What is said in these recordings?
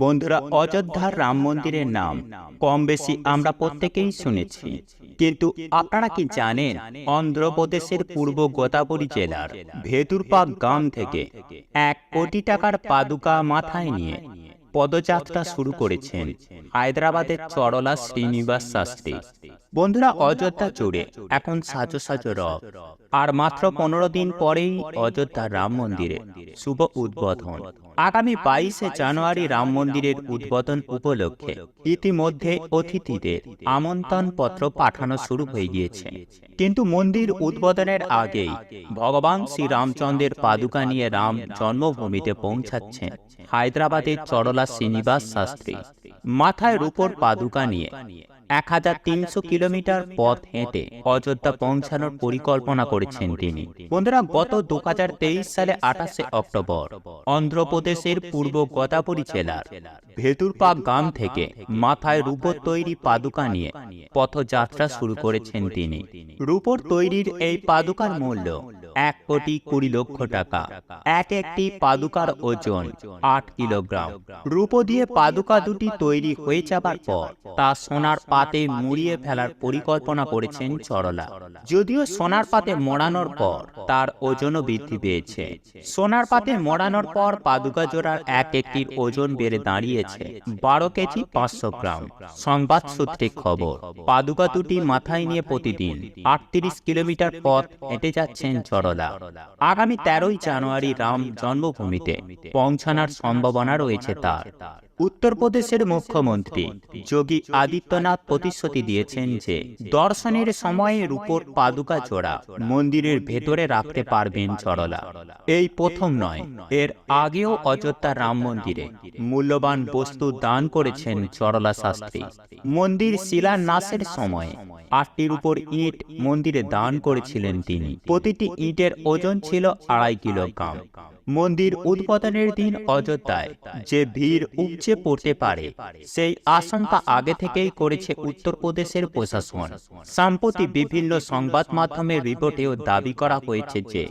বন্ধুরা, অযোধ্যার রাম মন্দিরের নাম কম বেশি আমরা প্রত্যেকেই শুনেছি, কিন্তু আপনারা কি জানেন অন্ধ্রপ্রদেশের পূর্ব গোদাবরী জেলার ভেদুরপাক গ্রাম থেকে 1 কোটি টাকার পাদুকা মাথায় নিয়ে পদযাত্রা শুরু করেছেন হায়দ্রাবাদের চরলা শ্রীনিবাস শাস্ত্রী। বন্ধুরা, অযোধ্যা জুড়ে এখন সাজো সাজো রব, আর মাত্র 15 দিন পরেই অযোধ্যার রাম মন্দিরে শুভ উদ্বোধন। আগামী 22শে জানুয়ারি রাম মন্দিরের উদ্বোধন উপলক্ষে ইতিমধ্যে অতিথিদের আমন্ত্রণ পত্র পাঠানো শুরু হয়ে গিয়েছে, কিন্তু মন্দির উদ্বোধনের আগেই ভগবান শ্রী রামচন্দ্রের পাদুকা নিয়ে রাম জন্মভূমিতে পৌঁছাচ্ছেন হায়দ্রাবাদের চরলা শ্রীনিবাস শাস্ত্রী। মাথায় রূপোর পাদুকা নিয়ে 1300 কিলোমিটার পথ হেঁটে অযোধ্যা পৌঁছানোর পরিকল্পনা করেছেন তিনি। বন্ধুরা, গত 2023 সালে 28শে অক্টোবর অন্ধ্রপ্রদেশের পূর্ব গোদাবরী জেলার ভেদুরপাক গ্রাম থেকে মাথায় রূপোর তৈরি পাদুকা নিয়ে পথযাত্রা শুরু করেছেন তিনি। রূপোর তৈরির এই পাদুকার মূল্য 1,20,00,000 টাকা। একটি পাদুকার ওজন 8 কিলোগ্রাম। রূপো দিয়ে পাদুকা দুটি তৈরি হয়ে যাবার পর তা সোনার পাতে মুড়িয়ে ফেলার পরিকল্পনা করেছেন চরলা। যদিও সোনার পাতে মোড়ানোর পর তার ওজনও বৃদ্ধি পেয়েছে। সোনার পাতে মোড়ানোর পর পাদুকা জোড়ার একটির ওজন বেড়ে দাঁড়িয়েছে 12 কেজি 500 গ্রাম। সংবাদ সূত্রে খবর, পাদুকা দুটি মাথায় নিয়ে প্রতিদিন 38 কিলোমিটার পথ হেঁটে যাচ্ছেন চরলা। আগামী 13ই জানুয়ারি রাম জন্মভূমিতে পৌঁছানোর সম্ভাবনা রয়েছে তার। উত্তরপ্রদেশের মুখ্যমন্ত্রী যোগী আদিত্যনাথ প্রতিশ্রুতি দিয়েছেন যে দর্শনের সময়ে রূপোর পাদুকা জোড়া মন্দিরের ভেতরে রাখতে পারবেন চরলা। এই প্রথম নয়, এর আগেও অযোধ্যা রাম মন্দিরে মূল্যবান বস্তু দান করেছেন চরলা শাস্ত্রী। মন্দির শিলান্যাসের সময় 8টির উপর ইট মন্দিরে দান করেছিলেন তিনি। প্রতিটি ইটের ওজন ছিল 2.5 কিলোগ্রাম। মন্দির উদ্বোধনের দিন অযোধ্যায় যে ভিড় উপচে পড়তে পারে সেই আশঙ্কা আগে থেকেই করেছে উত্তরপ্রদেশের প্রশাসন। সম্প্রতি বিভিন্ন সংবাদ মাধ্যমের রিপোর্টেও দাবি করা হয়েছে যে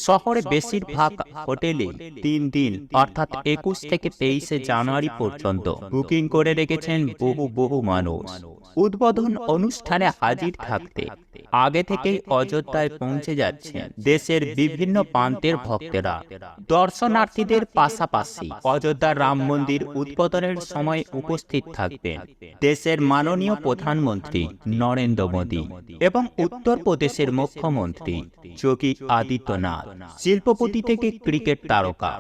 শহরে বেশিরভাগ হোটেলে 3 দিন অর্থাৎ 21 থেকে 23শে জানুয়ারি পর্যন্ত বুকিং করে রেখেছেন বহু মানুষ। উদ্বোধন অনুষ্ঠানে হাজির থাকতে আগে থেকেই অযোধ্যায় পৌঁছে যাচ্ছেন দেশের বিভিন্ন প্রান্তের ভক্তেরা। দর্শনার্থীদের পাশাপাশি অযোধ্যার রাম মন্দির উদ্বোধনের সময় উপস্থিত থাকবেন দেশের মাননীয় প্রধানমন্ত্রী নরেন্দ্র মোদী এবং উত্তরপ্রদেশের মুখ্যমন্ত্রী যোগী আদিত্যনাথ। শিল্পপতি থেকে ক্রিকেট তারকা,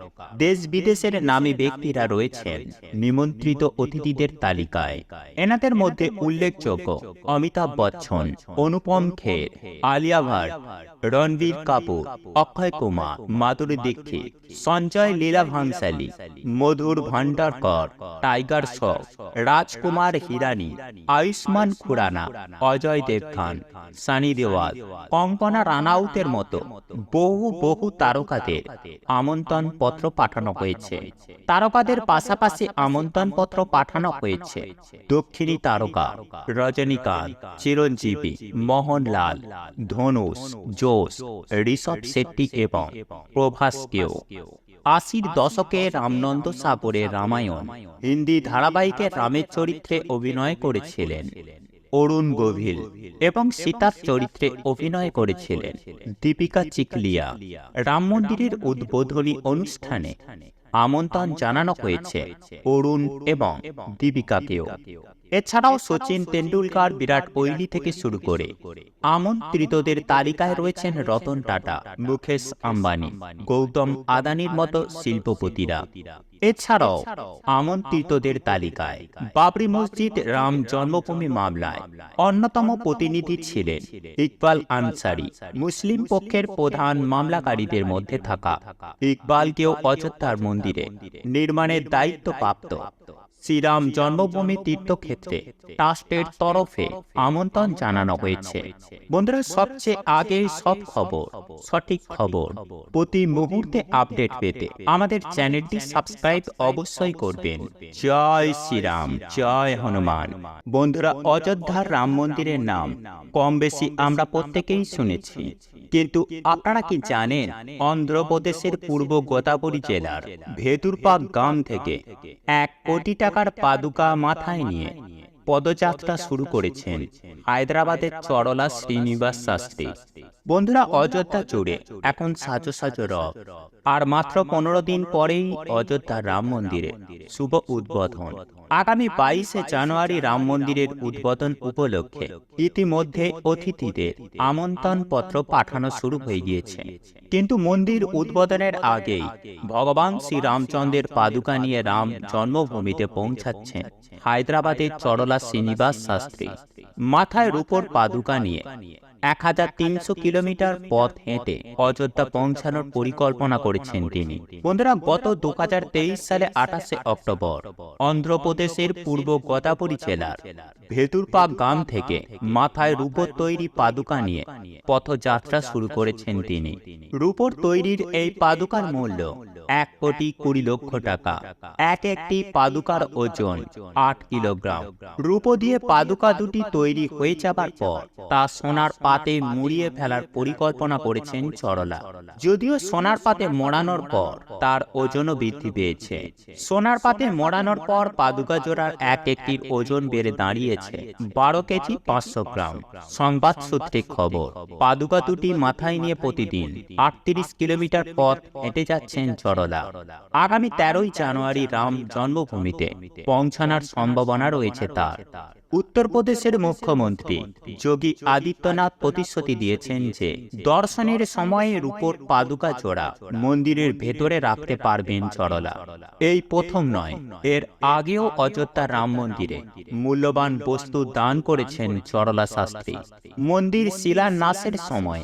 দেশ বিদেশের নামী ব্যক্তিরা রয়েছেন নিমন্ত্রিত অতিথিদের তালিকায়। এনাদের মধ্যে উল্লেখযোগ্য অমিতাভ বচ্চন, অনুপম খের, আলিয়া ভাট, রণবীর কাপুর, অক্ষয় কুমার, মাধুরী দীক্ষিত, সঞ্জয় লীলা ভানসালী, মধুর ভান্ডারকর, টাইগার শ্রফ, রাজকুমার হিরানি, আয়ুষ্মান খুরানা, অজয় দেবগান, সানি দেওয়াল, কঙ্কনা রানাউতের মতো বহু তারকাদের আমন্ত্রণ পত্র পাঠানো হয়েছে। তারকাদের পাশাপাশি আমন্ত্রণ পত্র পাঠানো হয়েছে দক্ষিণী তারকা রজনীকান্ত, চিরঞ্জীবী, মোহনলাল, ধনুষ, জোশ, ঋষভ শেট্টি এবং প্রভাসকেও। 80-র দশকে রামনন্দ সাগরের রামায়ণ হিন্দি ধারাবাহিকে রামের চরিত্রে অভিনয় করেছিলেন অরুণ গোভিল এবং সীতার চরিত্রে অভিনয় করেছিলেন দীপিকা চিখলিয়া। রাম মন্দিরের উদ্বোধনী অনুষ্ঠানে আমন্ত্রণ জানানো হয়েছে অরুণ এবং দীপিকাকেও। এছাড়াও সচিন তেন্ডুলকর, বিরাট কোহলি থেকে শুরু করে আমন্ত্রিতদের তালিকায় রয়েছেন রতন টাটা, মুকেশ আম্বানি, গৌতম আদানির মতো শিল্পপতিরা। এছাড়াও আমন্ত্রিতদের তালিকায় বাবরি মসজিদ রাম জন্মভূমি মামলায় অন্যতম প্রতিনিধি ছিলেন ইকবাল আনসারি। মুসলিম পক্ষের প্রধান মামলাকারীদের মধ্যে থাকা ইকবালকেও অযোধ্যার মন্দিরে নির্মাণের দায়িত্বপ্রাপ্ত শ্রীরাম জন্মভূমি তীর্থক্ষেত্রে ট্রাস্টের তরফে আমন্ত্রণ জানানো হয়েছে। বন্ধুরা, সবচেয়ে আগে সব খবর, সঠিক খবর প্রতি মুহূর্তে আপডেট পেতে আমাদের চ্যানেলটি সাবস্ক্রাইব অবশ্যই করবেন। জয় শ্রীরাম, জয় হনুমান। বন্ধুরা, অযোধ্যার রাম মন্দিরের নাম কম বেশি আমরা প্রত্যেকেই শুনেছি, কিন্তু আপনারা কি জানেন অন্ধ্রপ্রদেশের পূর্ব গোদাবরী জেলার ভেদুরপাক গ্রাম থেকে 1 কোটি টাকার পাদুকা মাথায় নিয়ে পদযাত্রা শুরু করেছেন হায়দ্রাবাদের চরলা শ্রীনিবাস শাস্ত্রী। বন্ধুরা, অযোধ্যা জুড়ে এখন সাজো সাজো রব, আর মাত্র 15 দিন পরেই অযোধ্যা রাম মন্দিরে শুভ উদ্বোধন। আগামী 22শে জানুয়ারি রাম মন্দিরের উদ্বোধন উপলক্ষে ইতিমধ্যে অতিথিদের আমন্ত্রণ পত্র পাঠানো শুরু হয়ে গিয়েছে। কিন্তু মন্দির উদ্বোধনের আগেই ভগবান শ্রী রামচন্দ্রের পাদুকা নিয়ে রাম জন্মভূমিতে পৌঁছাচ্ছেন হায়দ্রাবাদের চরলা শ্রীনিবাস শাস্ত্রী। মাথায় রূপোর পাদুকা নিয়ে 1300 কিলোমিটার পথ হেঁটে অযোধ্যা পৌঁছানোর পরিকল্পনা করেছেন তিনি। বন্ধুরা, গত 2023 সালে 28শে অক্টোবর অন্ধ্রপ্রদেশের পূর্ব গোদাবরী জেলার ভেদুরপাক গ্রাম থেকে মাথায় রূপোর তৈরি পাদুকা নিয়ে পথযাত্রা শুরু করেছেন তিনি। রূপোর তৈরির এই পাদুকার মূল্য 1,20,00,000 টাকা। একটি পাদুকার ওজন 8 কিলোগ্রাম। রূপো দিয়ে পাদুকা দুটি তৈরি হয়ে যাবার পর তা সোনার পাতে মুড়িয়ে ফেলার পরিকল্পনা করেছেন চরলা। যদিও সোনার পাতে মোড়ানোর পর তার ওজনও বৃদ্ধি পেয়েছে। সোনার পাতে মোড়ানোর পর পাদুকা জোড়ার একটির ওজন বেড়ে দাঁড়িয়েছে 12 কেজি 500 গ্রাম। সংবাদ সূত্রে খবর, পাদুকা দুটি মাথায় নিয়ে প্রতিদিন 38 কিলোমিটার পথ হেঁটে যাচ্ছেন চরলা। আগামী 13ই জানুয়ারি রাম জন্মভূমিতে পৌঁছানোর সম্ভাবনা রয়েছে তার। উত্তরপ্রদেশের মুখ্যমন্ত্রী যোগী আদিত্যনাথ প্রতিশ্রুতি দিয়েছেন যে দর্শনের সময়ে রূপোর পাদুকা জোড়া মন্দিরের ভেতরে রাখতে পারবেন চরলা। এই প্রথম নয়, এর আগেও অযোধ্যা রাম মন্দিরে মূল্যবান বস্তু দান করেছেন চরলা শাস্ত্রী। মন্দির শিলান্যাসের সময়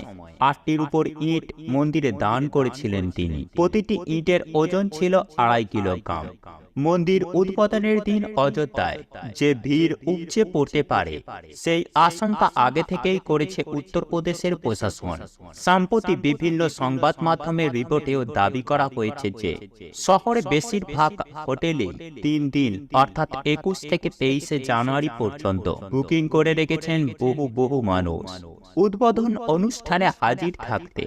8টি রূপোর ইট মন্দিরে দান করেছিলেন তিনি। প্রতিটি ইটের ওজন ছিল 2.5 কিলোগ্রাম। মন্দির উদ্বোধনের দিন অযোধ্যায় যে ভিড় উপচে পড়তে পারে সেই আশঙ্কা আগে থেকেই করেছে উত্তরপ্রদেশের প্রশাসন। সম্প্রতি বিভিন্ন সংবাদ মাধ্যমের রিপোর্টেও দাবি করা হয়েছে যে শহরে বেশিরভাগ হোটেলে 3 দিন অর্থাৎ 21 থেকে 23শে জানুয়ারি পর্যন্ত বুকিং করে রেখেছেন বহু মানুষ। উদ্বোধন অনুষ্ঠানে হাজির থাকতে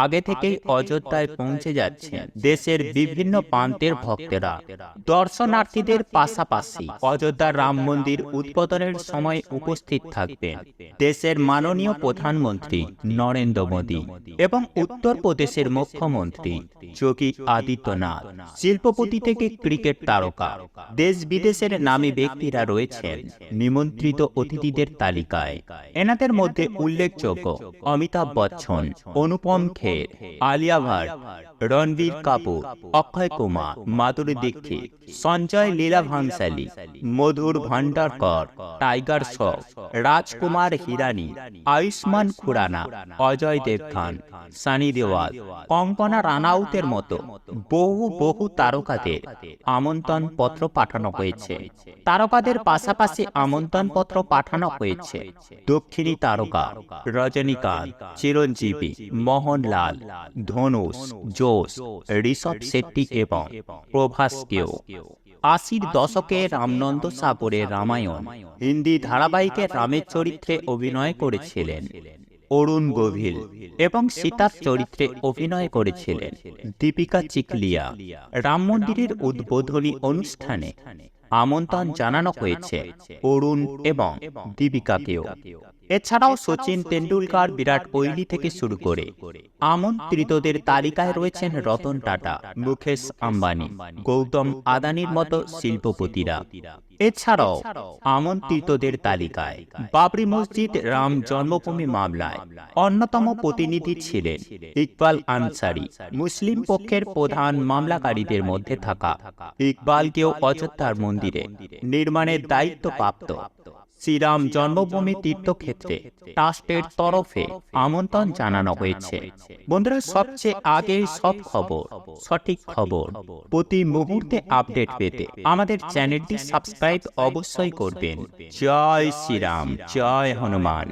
আগে থেকেই অযোধ্যায় পৌঁছে যাচ্ছেন দেশের বিভিন্ন প্রান্তের ভক্তেরা। দর্শনার্থীদের পাশাপাশি অযোধ্যা রাম মন্দির উদ্বোধনের সময় উপস্থিত থাকবেন দেশের মাননীয় প্রধানমন্ত্রী নরেন্দ্র মোদী এবং উত্তরপ্রদেশের মুখ্যমন্ত্রী যোগী আদিত্যনাথ। শিল্পপতি থেকে ক্রিকেট তারকা, দেশ বিদেশের নামী ব্যক্তিরা রয়েছেন নিমন্ত্রিত অতিথিদের তালিকায়। এনাদের মধ্যে উল্লেখযোগ্য অমিতাভ বচ্চন, অনুপম খের, আলিয়া ভাট, রণবীর কাপুর, অক্ষয় কুমার, মাধুরী দীক্ষিত, সঞ্জয় লীলা ভাংসালী, মধুর ভান্ডারকর, টাইগার শ্রফ, রাজকুমার হিরানি, আয়ুষ্মান খুরানা, অজয় দেবগান, সানি দেওয়াল, কঙ্কনা রানাউতের মতো বহু তারকাদের আমন্ত্রণ পত্র পাঠানো হয়েছে। তারকাদের পাশাপাশি আমন্ত্রণ পত্র পাঠানো হয়েছে দক্ষিণী তারকা রজনীকান্ত, চিরঞ্জীবী, মোহনলাল, ধনুষ, জোশ, ঋষভ শেট্টি এবং প্রভাসকেও। 80-র দশকে রামনন্দ সাগরের রামায়ণ হিন্দি ধারাবাহিকে রামের চরিত্রে অভিনয় করেছিলেন অরুণ গোভিল এবং সীতার চরিত্রে অভিনয় করেছিলেন দীপিকা চিখলিয়া। রাম মন্দিরের উদ্বোধনী অনুষ্ঠানে আমন্ত্রণ জানানো হয়েছে অরুণ এবং দীপিকাকেও। এছাড়াও সচিন তেন্ডুলকর, বিরাট কোহলি থেকে শুরু করে আমন্ত্রিতদের তালিকায় রয়েছেন রতন টাটা, মুকেশ আম্বানি, গৌতম আদানির মতো শিল্পপতিরা। এছাড়াও আমন্ত্রিতদের তালিকায় বাবরি মসজিদ রাম জন্মভূমি মামলায় অন্যতম প্রতিনিধি ছিলেন ইকবাল আনসারি। মুসলিম পক্ষের প্রধান মামলাকারীদের মধ্যে থাকা ইকবালকেও অযোধ্যার মন্দিরে নির্মাণের দায়িত্বপ্রাপ্ত শ্রীরাম জন্মভূমি তীর্থক্ষেত্রে ট্রাস্টের তরফে আমন্ত্রণ জানানো হয়েছে। বন্ধুরা, সবচেয়ে আগে সব খবর, সঠিক খবর প্রতি মুহূর্তে আপডেট পেতে আমাদের চ্যানেলটি সাবস্ক্রাইব অবশ্যই করবেন। জয় শ্রীরাম, জয় হনুমান।